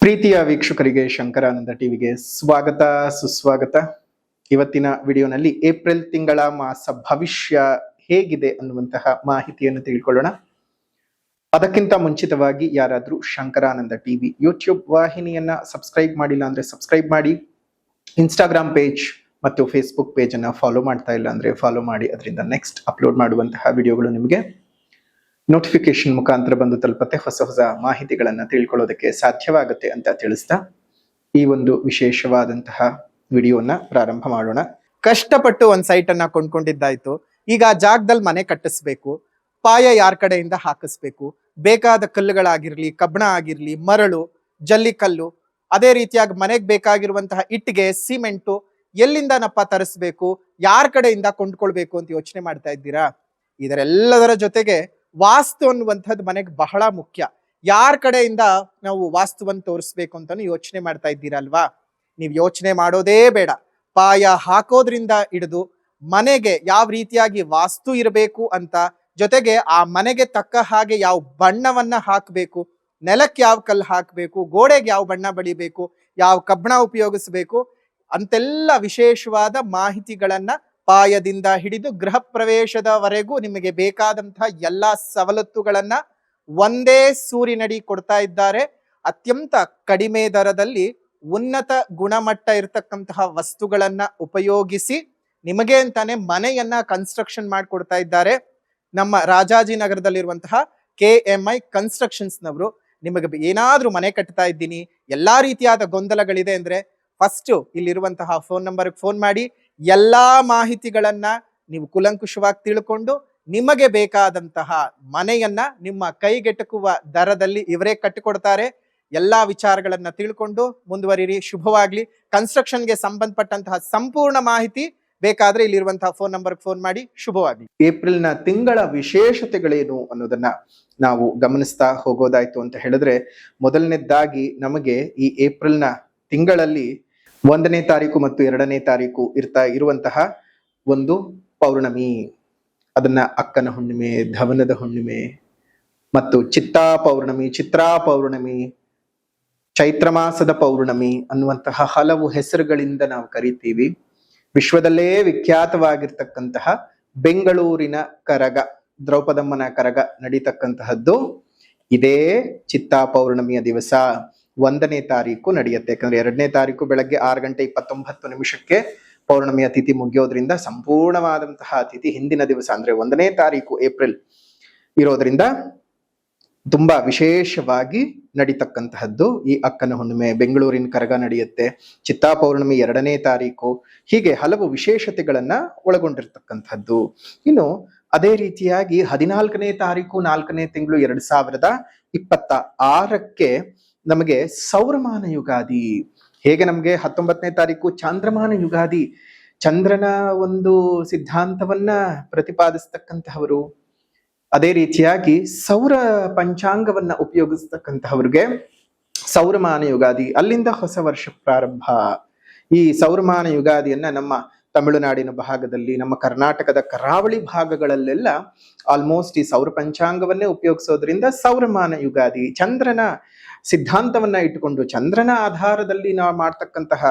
ಪ್ರೀತಿಯ ವೀಕ್ಷಕರಿಗೆ ಶಂಕರಾನಂದ ಟಿವಿಗೆ ಸ್ವಾಗತ ಸುಸ್ವಾಗತ. ಇವತ್ತಿನ ವಿಡಿಯೋನಲ್ಲಿ ಏಪ್ರಿಲ್ ತಿಂಗಳ ಮಾಸ ಭವಿಷ್ಯ ಹೇಗಿದೆ ಅನ್ನುವಂತಹ ಮಾಹಿತಿಯನ್ನು ತಿಳ್ಕೊಳ್ಳೋಣ. ಅದಕ್ಕಿಂತ ಮುಂಚಿತವಾಗಿ ಯಾರಾದ್ರೂ ಶಂಕರಾನಂದ ಟಿವಿ ಯೂಟ್ಯೂಬ್ ವಾಹಿನಿಯನ್ನ ಸಬ್ಸ್ಕ್ರೈಬ್ ಮಾಡಿಲ್ಲ ಅಂದ್ರೆ ಸಬ್ಸ್ಕ್ರೈಬ್ ಮಾಡಿ, ಇನ್ಸ್ಟಾಗ್ರಾಮ್ ಪೇಜ್ ಮತ್ತು ಫೇಸ್ಬುಕ್ ಪೇಜ್ ಅನ್ನ ಫಾಲೋ ಮಾಡ್ತಾ ಇಲ್ಲ ಅಂದ್ರೆ ಫಾಲೋ ಮಾಡಿ. ಅದರಿಂದ ನೆಕ್ಸ್ಟ್ ಅಪ್ಲೋಡ್ ಮಾಡುವಂತಹ ವಿಡಿಯೋಗಳು ನಿಮಗೆ ನೋಟಿಫಿಕೇಶನ್ ಮುಖಾಂತರ ಬಂದು ತಲುಪತ್ತೆ, ಹೊಸ ಹೊಸ ಮಾಹಿತಿಗಳನ್ನ ತಿಳ್ಕೊಳ್ಳೋದಕ್ಕೆ ಸಾಧ್ಯವಾಗುತ್ತೆ ಅಂತ ತಿಳಿಸ್ತಾ ಈ ಒಂದು ವಿಶೇಷವಾದಂತಹ ವಿಡಿಯೋನ ಪ್ರಾರಂಭ ಮಾಡೋಣ. ಕಷ್ಟಪಟ್ಟು ಒಂದ್ ಸೈಟ್ ಅನ್ನ ಕೊಂಡ್ಕೊಂಡಿದ್ದಾಯ್ತು, ಈಗ ಆ ಜಾಗದಲ್ಲಿ ಮನೆ ಕಟ್ಟಿಸ್ಬೇಕು, ಪಾಯ ಯಾರ ಕಡೆಯಿಂದ ಹಾಕಿಸ್ಬೇಕು, ಬೇಕಾದ ಕಲ್ಲುಗಳಾಗಿರ್ಲಿ, ಕಬ್ಬಣ ಆಗಿರ್ಲಿ, ಮರಳು, ಜಲ್ಲಿಕಲ್ಲು, ಅದೇ ರೀತಿಯಾಗಿ ಮನೆಗೆ ಬೇಕಾಗಿರುವಂತಹ ಇಟ್ಟಿಗೆ, ಸಿಮೆಂಟು ಎಲ್ಲಿಂದನಪ್ಪ ತರಿಸ್ಬೇಕು, ಯಾರ ಕಡೆಯಿಂದ ಕೊಂಡ್ಕೊಳ್ಬೇಕು ಅಂತ ಯೋಚನೆ ಮಾಡ್ತಾ ಇದ್ದೀರಾ? ಇದರೆಲ್ಲದರ ಜೊತೆಗೆ ವಾಸ್ತು ಅನ್ನುವಂಥದ್ದು ಮನೆಗೆ ಬಹಳ ಮುಖ್ಯ. ಯಾರ ಕಡೆಯಿಂದ ನಾವು ವಾಸ್ತುವನ್ನು ತೋರಿಸ್ಬೇಕು ಅಂತಾನು ಯೋಚನೆ ಮಾಡ್ತಾ ಇದ್ದೀರಲ್ವಾ? ನೀವು ಯೋಚನೆ ಮಾಡೋದೇ ಬೇಡ. ಪಾಯ ಹಾಕೋದ್ರಿಂದ ಹಿಡಿದು ಮನೆಗೆ ಯಾವ ರೀತಿಯಾಗಿ ವಾಸ್ತು ಇರಬೇಕು ಅಂತ, ಜೊತೆಗೆ ಆ ಮನೆಗೆ ತಕ್ಕ ಹಾಗೆ ಯಾವ ಬಣ್ಣವನ್ನ ಹಾಕಬೇಕು, ನೆಲಕ್ಕೆ ಯಾವ ಕಲ್ಲು ಹಾಕಬೇಕು, ಗೋಡೆಗೆ ಯಾವ ಬಣ್ಣ ಬಳಿಬೇಕು, ಯಾವ ಕಬ್ಬಣ ಉಪಯೋಗಿಸ್ಬೇಕು ಅಂತೆಲ್ಲ ವಿಶೇಷವಾದ ಮಾಹಿತಿಗಳನ್ನ ಪಾಯದಿಂದ ಹಿಡಿದು ಗೃಹ ಪ್ರವೇಶದವರೆಗೂ ನಿಮಗೆ ಬೇಕಾದಂತಹ ಎಲ್ಲಾ ಸವಲತ್ತುಗಳನ್ನ ಒಂದೇ ಸೂರಿನಡಿ ಕೊಡ್ತಾ ಇದ್ದಾರೆ. ಅತ್ಯಂತ ಕಡಿಮೆ ದರದಲ್ಲಿ ಉನ್ನತ ಗುಣಮಟ್ಟ ಇರತಕ್ಕಂತಹ ವಸ್ತುಗಳನ್ನ ಉಪಯೋಗಿಸಿ ನಿಮಗೆ ಅಂತಾನೆ ಮನೆಯನ್ನ ಕನ್ಸ್ಟ್ರಕ್ಷನ್ ಮಾಡಿಕೊಡ್ತಾ ಇದ್ದಾರೆ. ನಮ್ಮ ರಾಜಾಜಿನಗರದಲ್ಲಿರುವಂತಹ KMI ಕನ್ಸ್ಟ್ರಕ್ಷನ್ಸ್ ನವರು ನಿಮಗೆ ಏನಾದ್ರೂ ಮನೆ ಕಟ್ತಾ ಇದ್ದೀನಿ, ಎಲ್ಲಾ ರೀತಿಯಾದ ಗೊಂದಲಗಳಿದೆ ಅಂದ್ರೆ ಫಸ್ಟ್ ಇಲ್ಲಿರುವಂತಹ ಫೋನ್ ನಂಬರ್ಗೆ ಫೋನ್ ಮಾಡಿ ಎಲ್ಲಾ ಮಾಹಿತಿಗಳನ್ನ ನೀವು ಕುಲಂಕುಷವಾಗಿ ತಿಳ್ಕೊಂಡು ನಿಮಗೆ ಬೇಕಾದಂತಹ ಮನೆಯನ್ನ ನಿಮ್ಮ ಕೈಗೆಟಕುವ ದರದಲ್ಲಿ ಇವರೇ ಕಟ್ಟಿಕೊಡ್ತಾರೆ. ಎಲ್ಲಾ ವಿಚಾರಗಳನ್ನ ತಿಳ್ಕೊಂಡು ಮುಂದುವರಿರಿ. ಶುಭವಾಗ್ಲಿ. ಕನ್ಸ್ಟ್ರಕ್ಷನ್ಗೆ ಸಂಬಂಧಪಟ್ಟಂತಹ ಸಂಪೂರ್ಣ ಮಾಹಿತಿ ಬೇಕಾದ್ರೆ ಇಲ್ಲಿರುವಂತಹ ಫೋನ್ ನಂಬರ್ಗೆ ಫೋನ್ ಮಾಡಿ. ಶುಭವಾಗ್ಲಿ. ಏಪ್ರಿಲ್ನ ತಿಂಗಳ ವಿಶೇಷತೆಗಳೇನು ಅನ್ನೋದನ್ನ ನಾವು ಗಮನಿಸ್ತಾ ಹೋಗೋದಾಯ್ತು ಅಂತ ಹೇಳಿದ್ರೆ, ಮೊದಲನೇದಾಗಿ ನಮಗೆ ಈ ಏಪ್ರಿಲ್ನ ತಿಂಗಳಲ್ಲಿ 1ನೇ ತಾರೀಕು ಮತ್ತು 2ನೇ ತಾರೀಕು ಇರುವಂತಹ ಒಂದು ಪೌರ್ಣಮಿ, ಅದನ್ನ ಅಕ್ಕನ ಹುಣ್ಣಿಮೆ, ಧವನದ ಹುಣ್ಣಿಮೆ ಮತ್ತು ಚಿತ್ತಾ ಪೌರ್ಣಮಿ, ಚೈತ್ರ ಮಾಸದ ಪೌರ್ಣಮಿ ಅನ್ನುವಂತಹ ಹಲವು ಹೆಸರುಗಳಿಂದ ನಾವು ಕರಿತೀವಿ. ವಿಶ್ವದಲ್ಲೇ ವಿಖ್ಯಾತವಾಗಿರ್ತಕ್ಕಂತಹ ಬೆಂಗಳೂರಿನ ಕರಗ, ದ್ರೌಪದಮ್ಮನ ಕರಗ ನಡೀತಕ್ಕಂತಹದ್ದು ಇದೇ ಚಿತ್ತಾ ಪೌರ್ಣಮಿಯ ದಿವಸ 1ನೇ ತಾರೀಕು ನಡೆಯುತ್ತೆ. ಯಾಕಂದ್ರೆ 2ನೇ ತಾರೀಕು ಬೆಳಗ್ಗೆ 6:29 ಪೌರ್ಣಮಿಯ ತಿಥಿ ಮುಗಿಯೋದ್ರಿಂದ ಸಂಪೂರ್ಣವಾದಂತಹ ತಿಥಿ ಹಿಂದಿನ ದಿವಸ ಅಂದ್ರೆ 1ನೇ ತಾರೀಕು ಏಪ್ರಿಲ್ ಇರೋದ್ರಿಂದ ತುಂಬಾ ವಿಶೇಷವಾಗಿ ನಡೀತಕ್ಕಂತಹದ್ದು ಈ ಅಕ್ಕನ ಹುಣ್ಣಿಮೆ. ಬೆಂಗಳೂರಿನ ಕರಗ ನಡೆಯುತ್ತೆ. ಚಿತ್ತಾ ಪೌರ್ಣಮಿ 2ನೇ ತಾರೀಕು. ಹೀಗೆ ಹಲವು ವಿಶೇಷತೆಗಳನ್ನ ಒಳಗೊಂಡಿರ್ತಕ್ಕಂಥದ್ದು. ಇನ್ನು ಅದೇ ರೀತಿಯಾಗಿ 14ನೇ ತಾರೀಕು 4ನೇ ತಿಂಗಳು 2026 ನಮಗೆ ಸೌರಮಾನ ಯುಗಾದಿ. ಹೇಗೆ ನಮಗೆ 19ನೇ ತಾರೀಕು ಚಾಂದ್ರಮಾನ ಯುಗಾದಿ, ಚಂದ್ರನ ಒಂದು ಸಿದ್ಧಾಂತವನ್ನ ಪ್ರತಿಪಾದಿಸ್ತಕ್ಕಂತಹವರು, ಅದೇ ರೀತಿಯಾಗಿ ಸೌರ ಪಂಚಾಂಗವನ್ನ ಉಪಯೋಗಿಸ್ತಕ್ಕಂತಹವ್ರಿಗೆ ಸೌರಮಾನ ಯುಗಾದಿ. ಅಲ್ಲಿಂದ ಹೊಸ ವರ್ಷ ಪ್ರಾರಂಭ. ಈ ಸೌರಮಾನ ಯುಗಾದಿಯನ್ನ ನಮ್ಮ ತಮಿಳುನಾಡಿನ ಭಾಗದಲ್ಲಿ, ನಮ್ಮ ಕರ್ನಾಟಕದ ಕರಾವಳಿ ಭಾಗಗಳಲ್ಲೆಲ್ಲ ಆಲ್ಮೋಸ್ಟ್ ಈ ಸೌರ ಪಂಚಾಂಗವನ್ನೇ ಉಪಯೋಗಿಸೋದ್ರಿಂದ ಸೌರಮಾನ ಯುಗಾದಿ. ಚಂದ್ರನ ಸಿದ್ಧಾಂತವನ್ನ ಇಟ್ಟುಕೊಂಡು, ಚಂದ್ರನ ಆಧಾರದಲ್ಲಿ ನಾವು ಮಾಡ್ತಕ್ಕಂತಹ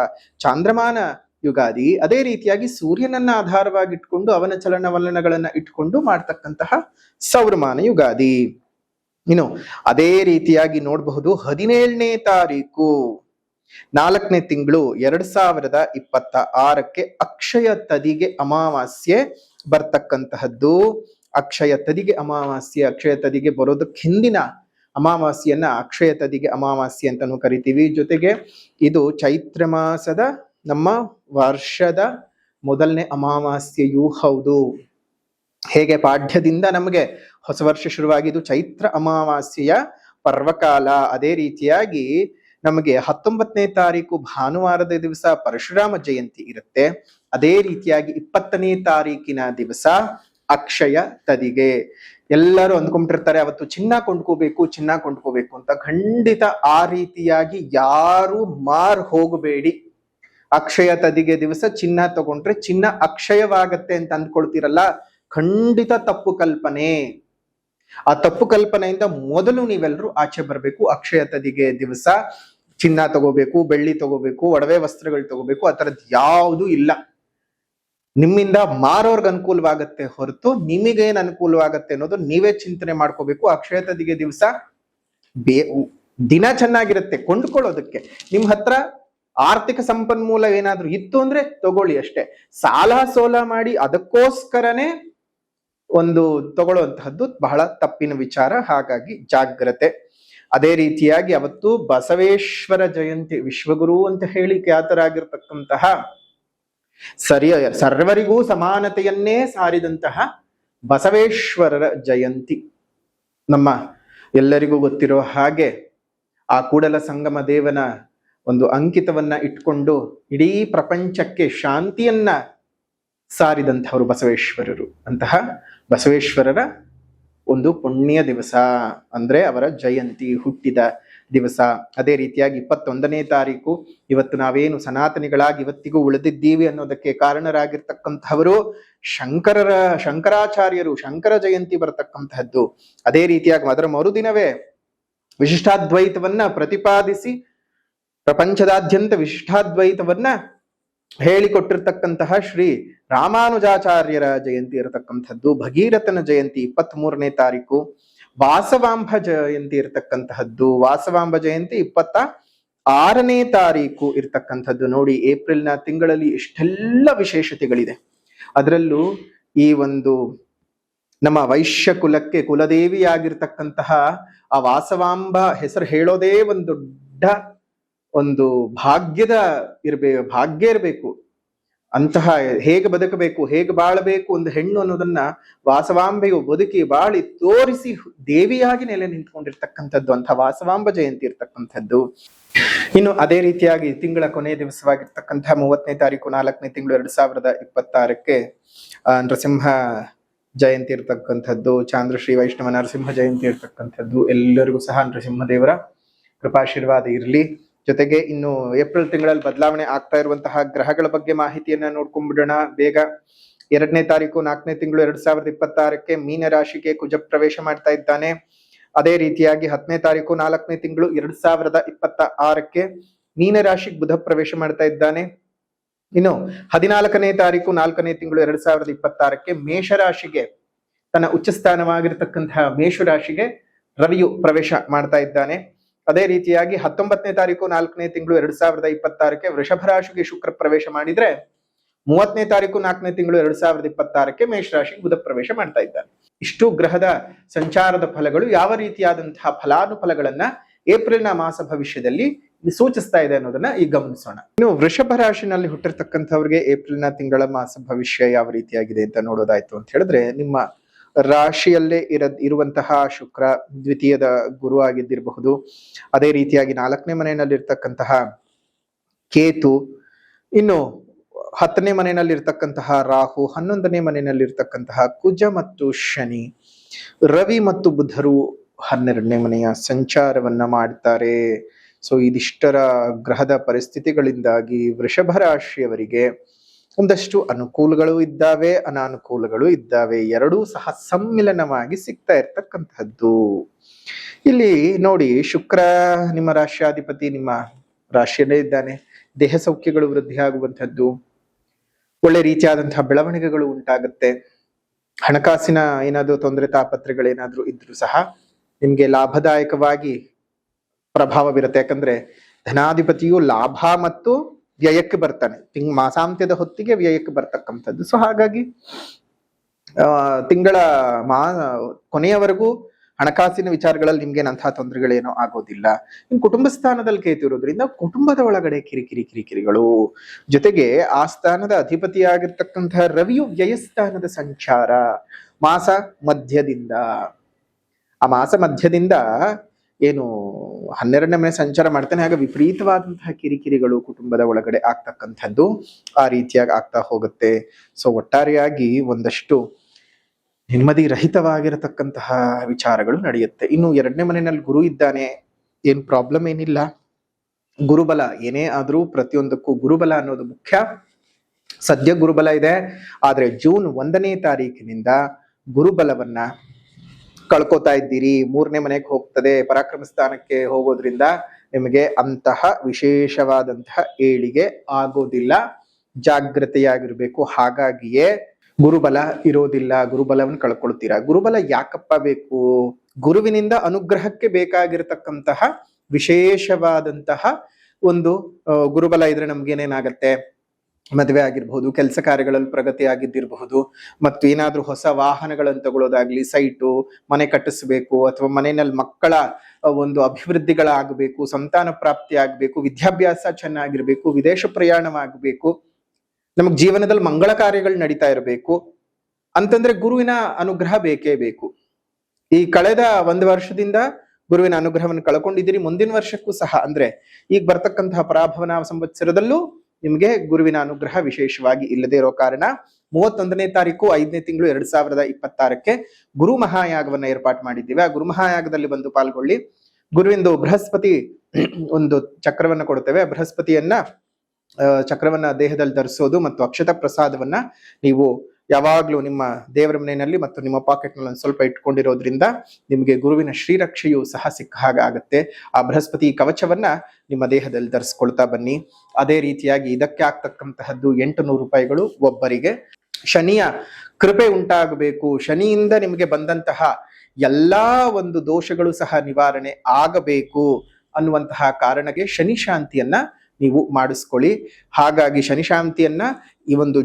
ಚಾಂದ್ರಮಾನ ಯುಗಾದಿ. ಅದೇ ರೀತಿಯಾಗಿ ಸೂರ್ಯನನ್ನ ಆಧಾರವಾಗಿ ಇಟ್ಕೊಂಡು ಅವನ ಚಲನವಲನಗಳನ್ನ ಇಟ್ಕೊಂಡು ಮಾಡ್ತಕ್ಕಂತಹ ಸೌರಮಾನ ಯುಗಾದಿ. ಇನ್ನು ಅದೇ ರೀತಿಯಾಗಿ ನೋಡಬಹುದು 17ನೇ ತಾರೀಕು 4ನೇ ತಿಂಗಳು 2026 ಅಕ್ಷಯ ತದಿಗೆ ಅಮಾವಾಸ್ಯೆ ಬರ್ತಕ್ಕಂತಹದ್ದು. ಅಕ್ಷಯ ತದಿಗೆ ಅಮಾವಾಸ್ಯೆ, ಅಕ್ಷಯ ತದಿಗೆ ಬರೋದಕ್ಕೆ ಹಿಂದಿನ ಅಮಾವಾಸ್ಯೆಯನ್ನ ಅಕ್ಷಯ ತದಿಗೆ ಅಮಾವಾಸ್ಯೆ ಅಂತಾನು ಕರಿತೀವಿ. ಜೊತೆಗೆ ಇದು ಚೈತ್ರ ಮಾಸದ ನಮ್ಮ ವರ್ಷದ ಮೊದಲನೇ ಅಮಾವಾಸ್ಯೆಯೂ ಹೌದು. ಹೇಗೆ ಪಾಠ್ಯದಿಂದ ನಮಗೆ ಹೊಸ ವರ್ಷ ಶುರುವಾಗಿದ್ದು ಚೈತ್ರ ಅಮಾವಾಸ್ಯೆಯ ಪರ್ವಕಾಲ, ಅದೇ ರೀತಿಯಾಗಿ ನಮಗೆ 19ನೇ ತಾರೀಕು ಭಾನುವಾರದ ದಿವಸ ಪರಶುರಾಮ ಜಯಂತಿ ಇರುತ್ತೆ. ಅದೇ ರೀತಿಯಾಗಿ 20ನೇ ತಾರೀಕಿನ ದಿವಸ ಅಕ್ಷಯ ತದಿಗೆ. ಎಲ್ಲರೂ ಅಂದ್ಕೊಂಡಿರ್ತಾರೆ ಅವತ್ತು ಚಿನ್ನ ಕೊಂಡ್ಕೋಬೇಕು ಅಂತ. ಖಂಡಿತ ಆ ರೀತಿಯಾಗಿ ಯಾರು ಹೋಗಬೇಡಿ. ಅಕ್ಷಯ ತದಿಗೆ ದಿವಸ ಚಿನ್ನ ತಗೊಂಡ್ರೆ ಚಿನ್ನ ಅಕ್ಷಯವಾಗತ್ತೆ ಅಂತ ಅಂದ್ಕೊಳ್ತೀರಲ್ಲ, ಖಂಡಿತ ತಪ್ಪು ಕಲ್ಪನೆ. ಆ ತಪ್ಪು ಕಲ್ಪನೆಯಿಂದ ಮೊದಲು ನೀವೆಲ್ಲರೂ ಆಚೆ ಬರಬೇಕು. ಅಕ್ಷಯ ತದಿಗೆ ದಿವಸ ಚಿನ್ನ ತಗೋಬೇಕು, ಬೆಳ್ಳಿ ತಗೋಬೇಕು, ಒಡವೆ ವಸ್ತ್ರಗಳು ತಗೋಬೇಕು, ಆ ತರದ್ ಯಾವುದು ಇಲ್ಲ. ನಿಮ್ಮಿಂದ ಮಾರೋರ್ಗ್ ಅನುಕೂಲವಾಗತ್ತೆ ಹೊರತು ನಿಮಗೇನ್ ಅನುಕೂಲವಾಗತ್ತೆ ಅನ್ನೋದು ನೀವೇ ಚಿಂತನೆ ಮಾಡ್ಕೋಬೇಕು. ಅಕ್ಷಯ ತದಿಗೆ ದಿವಸ ದಿನ ಚೆನ್ನಾಗಿರುತ್ತೆ ಕೊಂಡ್ಕೊಳ್ಳೋದಕ್ಕೆ. ನಿಮ್ ಹತ್ರ ಆರ್ಥಿಕ ಸಂಪನ್ಮೂಲ ಏನಾದ್ರೂ ಇತ್ತು ಅಂದ್ರೆ ತಗೊಳ್ಳಿ ಅಷ್ಟೇ. ಸಾಲ ಸೋಲ ಮಾಡಿ ಅದಕ್ಕೋಸ್ಕರನೇ ಒಂದು ತಗೊಳ್ಳುವಂತಹದ್ದು ಬಹಳ ತಪ್ಪಿನ ವಿಚಾರ. ಹಾಗಾಗಿ ಜಾಗ್ರತೆ. ಅದೇ ರೀತಿಯಾಗಿ ಅವತ್ತು ಬಸವೇಶ್ವರ ಜಯಂತಿ, ವಿಶ್ವಗುರು ಅಂತ ಹೇಳಿ ಖ್ಯಾತರಾಗಿರ್ತಕ್ಕಂತಹ ಸರ್ವರಿಗೂ ಸಮಾನತೆಯನ್ನೇ ಸಾರಿದಂತಹ ಬಸವೇಶ್ವರರ ಜಯಂತಿ. ನಮ್ಮ ಎಲ್ಲರಿಗೂ ಗೊತ್ತಿರೋ ಹಾಗೆ ಆ ಕೂಡಲ ಸಂಗಮ ದೇವನ ಒಂದು ಅಂಕಿತವನ್ನ ಇಟ್ಕೊಂಡು ಇಡೀ ಪ್ರಪಂಚಕ್ಕೆ ಶಾಂತಿಯನ್ನ ಸಾರಿದಂಥವರು ಬಸವೇಶ್ವರರು. ಅಂತಹ ಬಸವೇಶ್ವರರ ಒಂದು ಪುಣ್ಯ ದಿವಸ ಅಂದ್ರೆ ಅವರ ಜಯಂತಿ, ಹುಟ್ಟಿದ ದಿವಸ. ಅದೇ ರೀತಿಯಾಗಿ 21ನೇ ತಾರೀಕು ಇವತ್ತು ನಾವೇನು ಸನಾತನಿಗಳಾಗಿ ಇವತ್ತಿಗೂ ಉಳಿದಿದ್ದೀವಿ ಅನ್ನೋದಕ್ಕೆ ಕಾರಣರಾಗಿರ್ತಕ್ಕಂಥವರು ಶಂಕರಾಚಾರ್ಯರು, ಶಂಕರ ಜಯಂತಿ ಬರತಕ್ಕಂತಹದ್ದು. ಅದೇ ರೀತಿಯಾಗಿ ಅದರ ಮರುದಿನವೇ ವಿಶಿಷ್ಟಾದ್ವೈತವನ್ನ ಪ್ರತಿಪಾದಿಸಿ ಪ್ರಪಂಚದಾದ್ಯಂತ ವಿಶಿಷ್ಟಾದ್ವೈತವನ್ನ ಹೇಳಿಕೊಟ್ಟಿರ್ತಕ್ಕಂತಹ ಶ್ರೀ ರಾಮಾನುಜಾಚಾರ್ಯರ ಜಯಂತಿ ಇರತಕ್ಕಂಥದ್ದು. ಭಗೀರಥನ ಜಯಂತಿ 23ನೇ ತಾರೀಕು. ವಾಸವಾಂಬ ಜಯಂತಿ ಇರತಕ್ಕಂತಹದ್ದು. ವಾಸವಾಂಬ ಜಯಂತಿ 26ನೇ ತಾರೀಕು ಇರ್ತಕ್ಕಂಥದ್ದು. ನೋಡಿ, ಏಪ್ರಿಲ್ನ ತಿಂಗಳಲ್ಲಿ ಇಷ್ಟೆಲ್ಲ ವಿಶೇಷತೆಗಳಿದೆ. ಅದರಲ್ಲೂ ಈ ಒಂದು ನಮ್ಮ ವೈಶ್ಯ ಕುಲಕ್ಕೆ ಕುಲದೇವಿಯಾಗಿರ್ತಕ್ಕಂತಹ ಆ ವಾಸವಾಂಬ ಹೆಸರು ಹೇಳೋದೇ ಒಂದು ದೊಡ್ಡ ಒಂದು ಭಾಗ್ಯ ಇರಬೇಕು. ಅಂತಹ ಹೇಗೆ ಬದುಕಬೇಕು, ಹೇಗೆ ಬಾಳಬೇಕು ಒಂದು ಹೆಣ್ಣು ಅನ್ನೋದನ್ನ ವಾಸವಾಂಬೆಯು ಬದುಕಿ ಬಾಳಿ ತೋರಿಸಿ ದೇವಿಯಾಗಿ ನೆಲೆ ನಿಂತ್ಕೊಂಡಿರ್ತಕ್ಕಂಥದ್ದು ಅಂತಹ ವಾಸವಾಂಬ ಜಯಂತಿ ಇರ್ತಕ್ಕಂಥದ್ದು. ಇನ್ನು ಅದೇ ರೀತಿಯಾಗಿ ತಿಂಗಳ ಕೊನೆಯ ದಿವಸವಾಗಿರ್ತಕ್ಕಂತಹ 30ನೇ ತಾರೀಕು 4ನೇ ತಿಂಗಳು 2026ಕ್ಕೆ ನರಸಿಂಹ ಜಯಂತಿ ಇರ್ತಕ್ಕಂಥದ್ದು. ಚಾಂದ್ರಶ್ರೀ ವೈಷ್ಣವ ನರಸಿಂಹ ಜಯಂತಿ ಇರ್ತಕ್ಕಂಥದ್ದು. ಎಲ್ಲರಿಗೂ ಸಹ ನರಸಿಂಹದೇವರ ಕೃಪಾಶೀರ್ವಾದ ಇರಲಿ. ಜೊತೆಗೆ ಇನ್ನು ಏಪ್ರಿಲ್ ತಿಂಗಳಲ್ಲಿ ಬದಲಾವಣೆ ಆಗ್ತಾ ಇರುವಂತಹ ಗ್ರಹಗಳ ಬಗ್ಗೆ ಮಾಹಿತಿಯನ್ನ ನೋಡ್ಕೊಂಡ್ಬಿಡೋಣ ಬೇಗ. 2ನೇ ತಾರೀಕು 4ನೇ ತಿಂಗಳು 2026ಕ್ಕೆ ಮೀನ ರಾಶಿಗೆ ಕುಜ ಪ್ರವೇಶ ಮಾಡ್ತಾ ಇದ್ದಾನೆ. ಅದೇ ರೀತಿಯಾಗಿ 10ನೇ ತಾರೀಕು 4ನೇ ತಿಂಗಳು 2026ಕ್ಕೆ ಮೀನ ರಾಶಿಗೆ ಬುಧ ಪ್ರವೇಶ ಮಾಡ್ತಾ ಇದ್ದಾನೆ. ಇನ್ನು 14ನೇ ತಾರೀಕು 4ನೇ ತಿಂಗಳು 2026ಕ್ಕೆ ಮೇಷರಾಶಿಗೆ ತನ್ನ ಉಚ್ಚ ಸ್ಥಾನವಾಗಿರ್ತಕ್ಕಂತಹ ಮೇಷರಾಶಿಗೆ ರವಿಯು ಪ್ರವೇಶ ಮಾಡ್ತಾ ಇದ್ದಾನೆ. ಅದೇ ರೀತಿಯಾಗಿ 19ನೇ ತಾರೀಕು 4ನೇ ತಿಂಗಳು 2026ಕ್ಕೆ ವೃಷಭ ರಾಶಿಗೆ ಶುಕ್ರ ಪ್ರವೇಶ ಮಾಡಿದ್ರೆ 30ನೇ ತಾರೀಕು 4ನೇ ತಿಂಗಳು 2026ಕ್ಕೆ ಮೇಷರಾಶಿಗೆ ಬುಧ ಪ್ರವೇಶ ಮಾಡ್ತಾ ಇದ್ದಾನೆ. ಇಷ್ಟು ಗ್ರಹದ ಸಂಚಾರದ ಫಲಗಳು ಯಾವ ರೀತಿಯಾದಂತಹ ಫಲಾನುಫಲಗಳನ್ನ ಏಪ್ರಿಲ್ನ ಮಾಸ ಭವಿಷ್ಯದಲ್ಲಿ ಸೂಚಿಸ್ತಾ ಇದೆ ಅನ್ನೋದನ್ನ ಈಗ ಗಮನಿಸೋಣ. ಇನ್ನು ವೃಷಭ ರಾಶಿನಲ್ಲಿ ಹುಟ್ಟಿರ್ತಕ್ಕಂಥವ್ರಿಗೆ ಏಪ್ರಿಲ್ನ ತಿಂಗಳ ಮಾಸ ಭವಿಷ್ಯ ಯಾವ ರೀತಿಯಾಗಿದೆ ಅಂತ ನೋಡೋದಾಯ್ತು ಅಂತ ಹೇಳಿದ್ರೆ, ನಿಮ್ಮ ರಾಶಿಯಲ್ಲೇ ಇರುವಂತಹ ಶುಕ್ರ ದ್ವಿತೀಯದ ಗುರು ಆಗಿದ್ದಿರಬಹುದು. ಅದೇ ರೀತಿಯಾಗಿ 4ನೇ ಮನೆಯಲ್ಲಿರ್ತಕ್ಕಂತಹ ಕೇತು, ಇನ್ನು 10ನೇ ಮನೆಯಲ್ಲಿರ್ತಕ್ಕಂತಹ ರಾಹು, 11ನೇ ಮನೆಯಲ್ಲಿರ್ತಕ್ಕಂತಹ ಕುಜ ಮತ್ತು ಶನಿ, ರವಿ ಮತ್ತು ಬುಧರು 12ನೇ ಮನೆಯ ಸಂಚಾರವನ್ನ ಮಾಡ್ತಾರೆ. ಸೊ ಇದಿಷ್ಟರ ಗ್ರಹದ ಪರಿಸ್ಥಿತಿಗಳಿಂದಾಗಿ ವೃಷಭ ರಾಶಿಯವರಿಗೆ ಒಂದಷ್ಟು ಅನುಕೂಲಗಳು ಇದ್ದಾವೆ, ಅನಾನುಕೂಲಗಳು ಇದ್ದಾವೆ. ಎರಡೂ ಸಹ ಸಮ್ಮಿಲನವಾಗಿ ಸಿಗ್ತಾ ಇರ್ತಕ್ಕಂಥದ್ದು. ಇಲ್ಲಿ ನೋಡಿ, ಶುಕ್ರ ನಿಮ್ಮ ರಾಶ್ಯಾಧಿಪತಿ ನಿಮ್ಮ ರಾಶಿಯಲ್ಲೇ ಇದ್ದಾನೆ. ದೇಹ ಸೌಖ್ಯಗಳು ವೃದ್ಧಿ ಆಗುವಂಥದ್ದು, ಒಳ್ಳೆ ರೀತಿಯಾದಂತಹ ಬೆಳವಣಿಗೆಗಳು ಉಂಟಾಗುತ್ತೆ. ಹಣಕಾಸಿನ ಏನಾದ್ರೂ ತೊಂದರೆ ತಾಪತ್ರೆಗಳೇನಾದ್ರೂ ಇದ್ರೂ ಸಹ ನಿಮ್ಗೆ ಲಾಭದಾಯಕವಾಗಿ ಪ್ರಭಾವ ಬೀರುತ್ತೆ. ಯಾಕಂದ್ರೆ ಧನಾಧಿಪತಿಯು ಲಾಭ ಮತ್ತು ವ್ಯಯಕ್ಕೆ ಬರ್ತಾನೆ. ಮಾಸಾಂತ್ಯದ ಹೊತ್ತಿಗೆ ವ್ಯಯಕ್ಕೆ ಬರ್ತಕ್ಕಂಥದ್ದು. ಸೊ ಹಾಗಾಗಿ ತಿಂಗಳ ಕೊನೆಯವರೆಗೂ ಹಣಕಾಸಿನ ವಿಚಾರಗಳಲ್ಲಿ ನಿಮ್ಗೇನಂತಹ ತೊಂದರೆಗಳೇನೋ ಆಗೋದಿಲ್ಲ. ಇನ್ನು ಕುಟುಂಬ ಸ್ಥಾನದಲ್ಲಿ ಕೇತು ಇರೋದ್ರಿಂದ ಕುಟುಂಬದ ಒಳಗಡೆ ಕಿರಿಕಿರಿಗಳು, ಜೊತೆಗೆ ಆ ಸ್ಥಾನದ ಅಧಿಪತಿಯಾಗಿರ್ತಕ್ಕಂತಹ ರವಿಯು ವ್ಯಯಸ್ಥಾನದ ಸಂಚಾರ ಮಾಸ ಮಧ್ಯದಿಂದ ಏನು 12ನೇ ಮನೆ ಸಂಚಾರ ಮಾಡ್ತಾನೆ. ಆಗ ವಿಪರೀತವಾದಂತಹ ಕಿರಿಕಿರಿಗಳು ಕುಟುಂಬದ ಒಳಗಡೆ ಆಗ್ತಕ್ಕಂಥದ್ದು ಆ ರೀತಿಯಾಗಿ ಆಗ್ತಾ ಹೋಗುತ್ತೆ. ಸೊ ಒಟ್ಟಾರೆಯಾಗಿ ಒಂದಷ್ಟು ನೆಮ್ಮದಿ ರಹಿತವಾಗಿರತಕ್ಕಂತಹ ವಿಚಾರಗಳು ನಡೆಯುತ್ತೆ. ಇನ್ನು 2ನೇ ಮನೆಯಲ್ಲಿ ಗುರು ಇದ್ದಾನೆ, ಏನ್ ಪ್ರಾಬ್ಲಮ್ ಏನಿಲ್ಲ. ಗುರುಬಲ ಏನೇ ಆದ್ರೂ ಪ್ರತಿಯೊಂದಕ್ಕೂ ಗುರುಬಲ ಅನ್ನೋದು ಮುಖ್ಯ. ಸದ್ಯ ಗುರುಬಲ ಇದೆ, ಆದ್ರೆ ಜೂನ್ 1ನೇ ತಾರೀಕಿನಿಂದ ಗುರುಬಲವನ್ನ ಕಳ್ಕೊತಾ ಇದ್ದೀರಿ. 3ನೇ ಮನೆಗೆ ಹೋಗ್ತದೆ, ಪರಾಕ್ರಮ ಸ್ಥಾನಕ್ಕೆ ಹೋಗೋದ್ರಿಂದ ನಿಮಗೆ ಅಂತಹ ವಿಶೇಷವಾದಂತಹ ಏಳಿಗೆ ಆಗೋದಿಲ್ಲ. ಜಾಗೃತೆಯಾಗಿರ್ಬೇಕು. ಹಾಗಾಗಿಯೇ ಗುರುಬಲ ಇರೋದಿಲ್ಲ, ಗುರುಬಲವನ್ನು ಕಳ್ಕೊಳ್ತೀರಾ. ಗುರುಬಲ ಯಾಕಪ್ಪ ಬೇಕು? ಗುರುವಿನಿಂದ ಅನುಗ್ರಹಕ್ಕೆ ಬೇಕಾಗಿರತಕ್ಕಂತಹ ವಿಶೇಷವಾದಂತಹ ಒಂದು ಗುರುಬಲ ಇದ್ರೆ ನಮ್ಗೇನೇನಾಗತ್ತೆ, ಮದುವೆ ಆಗಿರ್ಬಹುದು, ಕೆಲಸ ಕಾರ್ಯಗಳಲ್ಲಿ ಪ್ರಗತಿ ಆಗಿದ್ದಿರಬಹುದು, ಮತ್ತು ಏನಾದ್ರೂ ಹೊಸ ವಾಹನಗಳನ್ನು ತಗೊಳ್ಳೋದಾಗ್ಲಿ, ಸೈಟು, ಮನೆ ಕಟ್ಟಿಸ್ಬೇಕು, ಅಥವಾ ಮನೆಯಲ್ಲಿ ಮಕ್ಕಳ ಒಂದು ಅಭಿವೃದ್ಧಿಗಳಾಗಬೇಕು, ಸಂತಾನ ಪ್ರಾಪ್ತಿ ಆಗ್ಬೇಕು, ವಿದ್ಯಾಭ್ಯಾಸ ಚೆನ್ನಾಗಿರ್ಬೇಕು, ವಿದೇಶ ಪ್ರಯಾಣವಾಗಬೇಕು, ನಮಗ್ ಜೀವನದಲ್ಲಿ ಮಂಗಳ ಕಾರ್ಯಗಳು ನಡೀತಾ ಇರಬೇಕು ಅಂತಂದ್ರೆ ಗುರುವಿನ ಅನುಗ್ರಹ ಬೇಕೇ ಬೇಕು. ಈ ಕಳೆದ 1 ವರ್ಷದಿಂದ ಗುರುವಿನ ಅನುಗ್ರಹವನ್ನು ಕಳ್ಕೊಂಡಿದ್ದೀರಿ. ಮುಂದಿನ ವರ್ಷಕ್ಕೂ ಸಹ ಅಂದ್ರೆ ಈಗ ಬರ್ತಕ್ಕಂತಹ ಪರಾಭವನ ಸಂವತ್ಸರದಲ್ಲೂ ನಿಮ್ಗೆ ಗುರುವಿನ ಅನುಗ್ರಹ ವಿಶೇಷವಾಗಿ ಇಲ್ಲದೆ ಇರೋ ಕಾರಣ 31ನೇ ತಾರೀಕು 5ನೇ ತಿಂಗಳು 2026ಕ್ಕೆ ಗುರು ಮಹಾಯಾಗವನ್ನ ಏರ್ಪಾಟ್ ಮಾಡಿದ್ದೀವಿ. ಆ ಗುರು ಮಹಾಯಾಗದಲ್ಲಿ ಬಂದು ಪಾಲ್ಗೊಳ್ಳಿ. ಗುರುವಿಂದು ಬೃಹಸ್ಪತಿ ಒಂದು ಚಕ್ರವನ್ನ ಕೊಡ್ತೇವೆ. ಬೃಹಸ್ಪತಿಯನ್ನ ಚಕ್ರವನ್ನ ದೇಹದಲ್ಲಿ ಧರಿಸೋದು ಮತ್ತು ಅಕ್ಷತ ಪ್ರಸಾದವನ್ನ ನೀವು ಯಾವಾಗ್ಲೂ ನಿಮ್ಮ ದೇವರ ಮನೆಯಲ್ಲಿ ಮತ್ತು ನಿಮ್ಮ ಪಾಕೆಟ್ ನಲ್ಲಿ ಸ್ವಲ್ಪ ಇಟ್ಕೊಂಡಿರೋದ್ರಿಂದ ನಿಮಗೆ ಗುರುವಿನ ಶ್ರೀರಕ್ಷೆಯೂ ಸಹ ಸಿಕ್ಕ ಹಾಗೆ ಆಗುತ್ತೆ. ಆ ಬೃಹಸ್ಪತಿ ಕವಚವನ್ನ ನಿಮ್ಮ ದೇಹದಲ್ಲಿ ಧರಿಸ್ಕೊಳ್ತಾ ಬನ್ನಿ. ಅದೇ ರೀತಿಯಾಗಿ ಇದಕ್ಕೆ ಆಗ್ತಕ್ಕಂತಹದ್ದು 800 ರೂಪಾಯಿಗಳು ಒಬ್ಬರಿಗೆ. ಶನಿಯ ಕೃಪೆ ಉಂಟಾಗಬೇಕು, ಶನಿಯಿಂದ ನಿಮಗೆ ಬಂದಂತಹ ಎಲ್ಲಾ ಒಂದು ದೋಷಗಳು ಸಹ ನಿವಾರಣೆ ಆಗಬೇಕು ಅನ್ನುವಂತಹ ಕಾರಣಕ್ಕೆ ಶನಿ ಶಾಂತಿಯನ್ನ ನೀವು ಮಾಡಿಸ್ಕೊಳ್ಳಿ. ಹಾಗಾಗಿ ಶನಿ ಶಾಂತಿಯನ್ನ ಈ ಒಂದು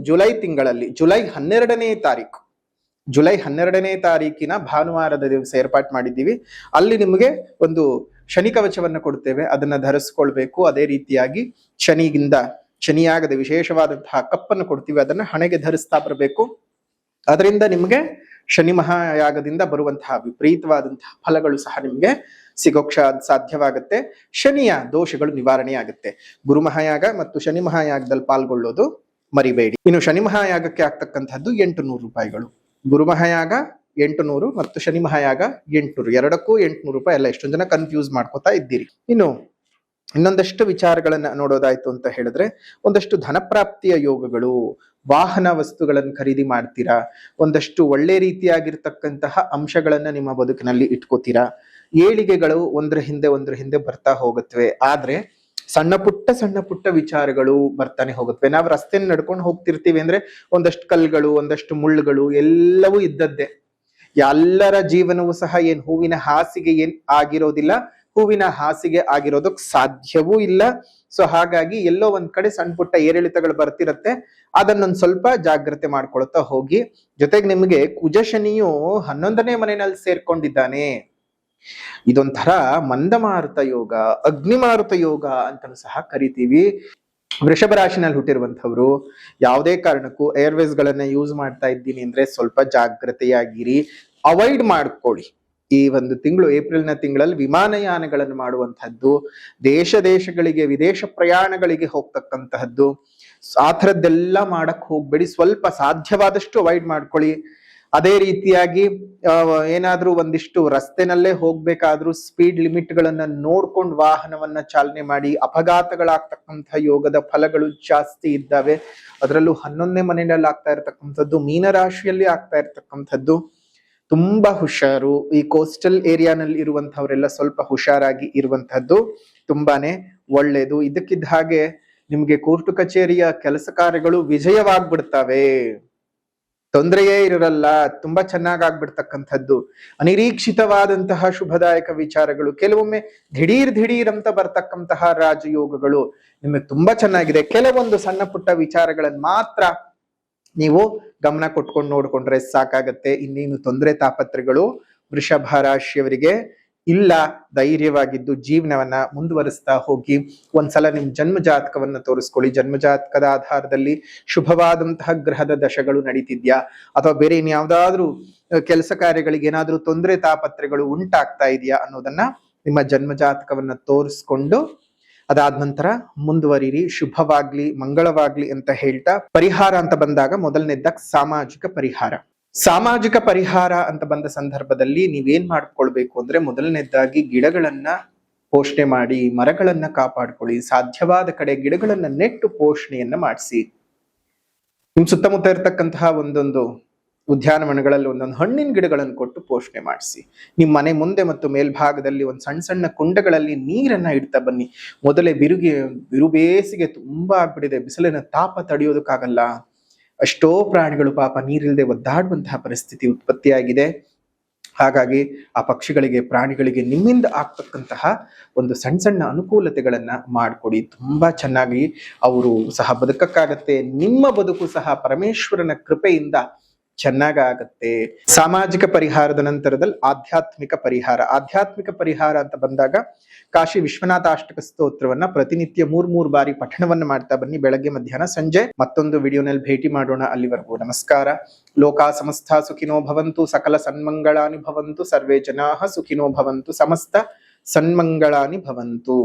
ಜುಲೈ ತಿಂಗಳಲ್ಲಿ ಜುಲೈ 12ನೇ ತಾರೀಕಿನ ಭಾನುವಾರದ ದಿವಸ ಏರ್ಪಾಟ್ ಮಾಡಿದ್ದೀವಿ. ಅಲ್ಲಿ ನಿಮಗೆ ಒಂದು ಶನಿ ಕವಚವನ್ನ ಕೊಡ್ತೇವೆ, ಅದನ್ನ ಧರಿಸ್ಕೊಳ್ಬೇಕು. ಅದೇ ರೀತಿಯಾಗಿ ಶನಿಯಾಗದ ವಿಶೇಷವಾದಂತಹ ಕಪ್ಪನ್ನು ಕೊಡ್ತೀವಿ, ಅದನ್ನ ಹಣೆಗೆ ಧರಿಸ್ತಾ ಬರಬೇಕು. ಅದರಿಂದ ನಿಮಗೆ ಶನಿ ಮಹಾಯಾಗದಿಂದ ಬರುವಂತಹ ವಿಪರೀತವಾದಂತಹ ಫಲಗಳು ಸಹ ನಿಮಗೆ ಸಿಗೋಕ್ ಸಾಧ್ಯವಾಗುತ್ತೆ. ಶನಿಯ ದೋಷಗಳು ನಿವಾರಣೆ ಆಗುತ್ತೆ. ಗುರು ಮಹಾಯಾಗ ಮತ್ತು ಶನಿ ಮಹಾಯಾಗದಲ್ಲಿ ಪಾಲ್ಗೊಳ್ಳೋದು ಮರಿಬೇಡಿ. ಇನ್ನು ಶನಿ ಮಹಾಯಾಗಕ್ಕೆ ಆಗ್ತಕ್ಕಂಥದ್ದು 800 ರೂಪಾಯಿಗಳು. ಗುರು ಮಹಾಯಾಗ 800 ಮತ್ತು ಶನಿ ಮಹಾಯಾಗ 800, ಎರಡಕ್ಕೂ 800 ರೂಪಾಯಿ. ಎಲ್ಲ ಎಷ್ಟೊಂದು ಜನ ಕನ್ಫ್ಯೂಸ್ ಮಾಡ್ಕೋತಾ ಇದ್ದೀರಿ. ಇನ್ನು ಇನ್ನೊಂದಷ್ಟು ವಿಚಾರಗಳನ್ನ ನೋಡೋದಾಯ್ತು ಅಂತ ಹೇಳಿದ್ರೆ, ಒಂದಷ್ಟು ಧನಪ್ರಾಪ್ತಿಯ ಯೋಗಗಳು, ವಾಹನ ವಸ್ತುಗಳನ್ನು ಖರೀದಿ ಮಾಡ್ತೀರಾ, ಒಂದಷ್ಟು ಒಳ್ಳೆ ರೀತಿಯಾಗಿರ್ತಕ್ಕಂತಹ ಅಂಶಗಳನ್ನ ನಿಮ್ಮ ಬದುಕಿನಲ್ಲಿ ಇಟ್ಕೋತೀರಾ. ಏಳಿಗೆಗಳು ಒಂದ್ರ ಹಿಂದೆ ಬರ್ತಾ ಹೋಗುತ್ತವೆ. ಆದ್ರೆ ಸಣ್ಣ ಪುಟ್ಟ ವಿಚಾರಗಳು ಬರ್ತಾನೆ ಹೋಗುತ್ತವೆ. ನಾವು ರಸ್ತೆ ನಡ್ಕೊಂಡು ಹೋಗ್ತಿರ್ತೀವಿ ಅಂದ್ರೆ ಒಂದಷ್ಟು ಕಲ್ಗಳು, ಒಂದಷ್ಟು ಮುಳ್ಳುಗಳು ಎಲ್ಲವೂ ಇದ್ದದ್ದೇ. ಎಲ್ಲರ ಜೀವನವೂ ಸಹ ಏನ್ ಹೂವಿನ ಹಾಸಿಗೆ ಏನ್ ಆಗಿರೋದಿಲ್ಲ, ಹೂವಿನ ಹಾಸಿಗೆ ಆಗಿರೋದಕ್ ಸಾಧ್ಯವೂ ಇಲ್ಲ. ಸೊ ಹಾಗಾಗಿ ಎಲ್ಲೋ ಒಂದ್ ಕಡೆ ಸಣ್ಣ ಪುಟ್ಟ ಏರಿಳಿತಗಳು ಬರ್ತಿರತ್ತೆ. ಅದನ್ನೊಂದ್ ಸ್ವಲ್ಪ ಜಾಗ್ರತೆ ಮಾಡ್ಕೊಳ್ತಾ ಹೋಗಿ. ಜೊತೆಗೆ ನಿಮಗೆ ಕುಜ ಶನಿಯು 11ನೇ ಮನೆಯಲ್ಲಿ ಸೇರ್ಕೊಂಡಿದ್ದಾನೆ. ಇದೊಂಥರ ಮಂದಮಾರುತ ಯೋಗ, ಅಗ್ನಿಮಾರುತ ಯೋಗ ಅಂತಲೂ ಸಹ ಕರಿತೀವಿ. ವೃಷಭ ರಾಶಿನಲ್ಲಿ ಹುಟ್ಟಿರುವಂತವ್ರು ಯಾವುದೇ ಕಾರಣಕ್ಕೂ ಏರ್ವೇಸ್ ಗಳನ್ನ ಯೂಸ್ ಮಾಡ್ತಾ ಇದ್ದೀನಿ ಅಂದ್ರೆ ಸ್ವಲ್ಪ ಜಾಗ್ರತೆಯಾಗಿರಿ, ಅವಾಯ್ಡ್ ಮಾಡ್ಕೊಳ್ಳಿ. ಈ ಒಂದು ತಿಂಗಳು, ಏಪ್ರಿಲ್ನ ತಿಂಗಳಲ್ಲಿ ವಿಮಾನಯಾನಗಳನ್ನು ಮಾಡುವಂತಹದ್ದು, ದೇಶಗಳಿಗೆ ವಿದೇಶ ಪ್ರಯಾಣಗಳಿಗೆ ಹೋಗ್ತಕ್ಕಂತಹದ್ದು, ಆ ಥರದ್ದೆಲ್ಲ ಮಾಡಕ್ ಹೋಗ್ಬೇಡಿ. ಸ್ವಲ್ಪ ಸಾಧ್ಯವಾದಷ್ಟು ಅವಾಯ್ಡ್ ಮಾಡ್ಕೊಳ್ಳಿ. ಅದೇ ರೀತಿಯಾಗಿ ಏನಾದ್ರೂ ಒಂದಿಷ್ಟು ರಸ್ತೆನಲ್ಲೇ ಹೋಗ್ಬೇಕಾದ್ರೂ ಸ್ಪೀಡ್ ಲಿಮಿಟ್ ಗಳನ್ನ ನೋಡ್ಕೊಂಡು ವಾಹನವನ್ನ ಚಾಲನೆ ಮಾಡಿ. ಅಪಘಾತಗಳಾಗ್ತಕ್ಕಂತಹ ಯೋಗದ ಫಲಗಳು ಜಾಸ್ತಿ ಇದ್ದಾವೆ. ಅದರಲ್ಲೂ 11ನೇ ಮನೆಯಲ್ಲಿ ಆಗ್ತಾ ಇರತಕ್ಕಂಥದ್ದು, ಮೀನರಾಶಿಯಲ್ಲಿ ಆಗ್ತಾ ಇರತಕ್ಕಂಥದ್ದು. ತುಂಬಾ ಹುಷಾರು. ಈ ಕೋಸ್ಟಲ್ ಏರಿಯಾನಲ್ಲಿ ಇರುವಂತಹವರೆಲ್ಲ ಸ್ವಲ್ಪ ಹುಷಾರಾಗಿ ಇರುವಂತಹದ್ದು ತುಂಬಾನೇ ಒಳ್ಳೇದು. ಇದಕ್ಕಿದ್ದ ಹಾಗೆ ನಿಮ್ಗೆ ಕೋರ್ಟು ಕಚೇರಿಯ ಕೆಲಸ ಕಾರ್ಯಗಳು ವಿಜಯವಾಗ್ಬಿಡ್ತವೆ, ತೊಂದರೆಯೇ ಇರಲ್ಲ, ತುಂಬಾ ಚೆನ್ನಾಗಾಗ್ಬಿಡ್ತಕ್ಕಂಥದ್ದು. ಅನಿರೀಕ್ಷಿತವಾದಂತಹ ಶುಭದಾಯಕ ವಿಚಾರಗಳು, ಕೆಲವೊಮ್ಮೆ ದಿಢೀರ್ ಅಂತ ಬರ್ತಕ್ಕಂತಹ ರಾಜಯೋಗಗಳು ನಿಮಗೆ ತುಂಬಾ ಚೆನ್ನಾಗಿದೆ. ಕೆಲವೊಂದು ಸಣ್ಣ ಪುಟ್ಟ ವಿಚಾರಗಳನ್ನ ಮಾತ್ರ ನೀವು ಗಮನ ಕೊಟ್ಕೊಂಡು ನೋಡ್ಕೊಂಡ್ರೆ ಸಾಕಾಗತ್ತೆ. ಇನ್ನೇನು ತೊಂದರೆ ತಾಪತ್ರೆಗಳು ವೃಷಭ ರಾಶಿಯವರಿಗೆ ಇಲ್ಲ. ಧೈರ್ಯವಾಗಿದ್ದು ಜೀವನವನ್ನ ಮುಂದುವರಿಸ್ತಾ ಹೋಗಿ. ಒಂದ್ಸಲ ನಿಮ್ ಜನ್ಮ ಜಾತಕವನ್ನ ತೋರಿಸ್ಕೊಳ್ಳಿ. ಜನ್ಮ ಜಾತಕದ ಆಧಾರದಲ್ಲಿ ಶುಭವಾದಂತಹ ಗ್ರಹದ ದಶಗಳು ನಡೀತಿದ್ಯಾ, ಅಥವಾ ಬೇರೆ ಇನ್ಯಾವುದಾದ್ರೂ ಕೆಲಸ ಕಾರ್ಯಗಳಿಗೆ ಏನಾದ್ರೂ ತೊಂದರೆ ತಾಪತ್ರೆಗಳು ಉಂಟಾಗ್ತಾ ಇದೆಯಾ ಅನ್ನೋದನ್ನ ನಿಮ್ಮ ಜನ್ಮ ಜಾತಕವನ್ನ ತೋರಿಸ್ಕೊಂಡು ಅದಾದ ನಂತರ ಮುಂದುವರಿರಿ. ಶುಭವಾಗ್ಲಿ, ಮಂಗಳವಾಗ್ಲಿ ಅಂತ ಹೇಳ್ತಾ, ಪರಿಹಾರ ಅಂತ ಬಂದಾಗ ಮೊದಲನೇದಾಗಿ ಸಾಮಾಜಿಕ ಪರಿಹಾರ ಅಂತ ಬಂದ ಸಂದರ್ಭದಲ್ಲಿ ನೀವೇನ್ ಮಾಡ್ಕೊಳ್ಬೇಕು ಅಂದ್ರೆ, ಮೊದಲನೇದಾಗಿ ಗಿಡಗಳನ್ನ ಪೋಷಣೆ ಮಾಡಿ, ಮರಗಳನ್ನ ಕಾಪಾಡ್ಕೊಳ್ಳಿ. ಸಾಧ್ಯವಾದ ಕಡೆ ಗಿಡಗಳನ್ನ ನೆಟ್ಟು ಪೋಷಣೆಯನ್ನ ಮಾಡಿಸಿ. ನಿಮ್ ಸುತ್ತಮುತ್ತ ಇರತಕ್ಕಂತಹ ಒಂದೊಂದು ಉದ್ಯಾನವನಗಳಲ್ಲಿ ಒಂದೊಂದು ಹಣ್ಣಿನ ಗಿಡಗಳನ್ನು ಕೊಟ್ಟು ಪೋಷಣೆ ಮಾಡಿಸಿ. ನಿಮ್ಮ ಮನೆ ಮುಂದೆ ಮತ್ತು ಮೇಲ್ಭಾಗದಲ್ಲಿ ಒಂದು ಸಣ್ಣ ಸಣ್ಣ ಕುಂಡಗಳಲ್ಲಿ ನೀರನ್ನ ಇಡ್ತಾ ಬನ್ನಿ. ಮೊದಲೇ ಬಿರುಬೇಸಿಗೆ ತುಂಬಾ ಆಗ್ಬಿಟ್ಟಿದೆ, ಬಿಸಿಲಿನ ತಾಪ ತಡೆಯೋದಕ್ಕಾಗಲ್ಲ. ಅಷ್ಟೋ ಪ್ರಾಣಿಗಳು ಪಾಪ ನೀರಿಲ್ಲದೆ ಒದ್ದಾಡುವಂತಹ ಪರಿಸ್ಥಿತಿ ಉತ್ಪತ್ತಿಯಾಗಿದೆ. ಹಾಗಾಗಿ ಆ ಪಕ್ಷಿಗಳಿಗೆ, ಪ್ರಾಣಿಗಳಿಗೆ ನಿಮ್ಮಿಂದ ಆಗ್ತಕ್ಕಂತಹ ಒಂದು ಸಣ್ಣ ಸಣ್ಣ ಅನುಕೂಲತೆಗಳನ್ನ ಮಾಡಿಕೊಡಿ. ತುಂಬಾ ಚೆನ್ನಾಗಿ ಅವರು ಸಹ ಬದುಕಕ್ಕಾಗತ್ತೆ. ನಿಮ್ಮ ಬದುಕು ಸಹ ಪರಮೇಶ್ವರನ ಕೃಪೆಯಿಂದ ಚೆನ್ನಾಗಾಗತ್ತೆ. ಸಾಮಾಜಿಕ ಪರಿಹಾರದ ನಂತರದಲ್ಲಿ ಆಧ್ಯಾತ್ಮಿಕ ಪರಿಹಾರ ಅಂತ ಬಂದಾಗ ಕಾಶಿ ವಿಶ್ವನಾಥ ಅಷ್ಟಕ ಸ್ತೋತ್ರವನ್ನ ಪ್ರತಿನಿತ್ಯ 3 ಬಾರಿ ಪಠಣವನ್ನ ಮಾಡ್ತಾ ಬನ್ನಿ, ಬೆಳಗ್ಗೆ, ಮಧ್ಯಾಹ್ನ, ಸಂಜೆ. ಮತ್ತೊಂದು ವಿಡಿಯೋನಲ್ಲಿ ಭೇಟಿ ಮಾಡೋಣ. ಅಲ್ಲಿವರೆಗೂ ನಮಸ್ಕಾರ. ಲೋಕಾ ಸಮಸ್ತ ಸುಖಿನೋ ಭವಂತು, ಸಕಲ ಸನ್ಮಂಗಳಾನಿ ಭವಂತು, ಸರ್ವೇ ಜನಾಃ ಸುಖಿನೋ ಭವಂತು, ಸಮಸ್ತ ಸನ್ಮಂಗಳಾನಿ ಭವಂತು.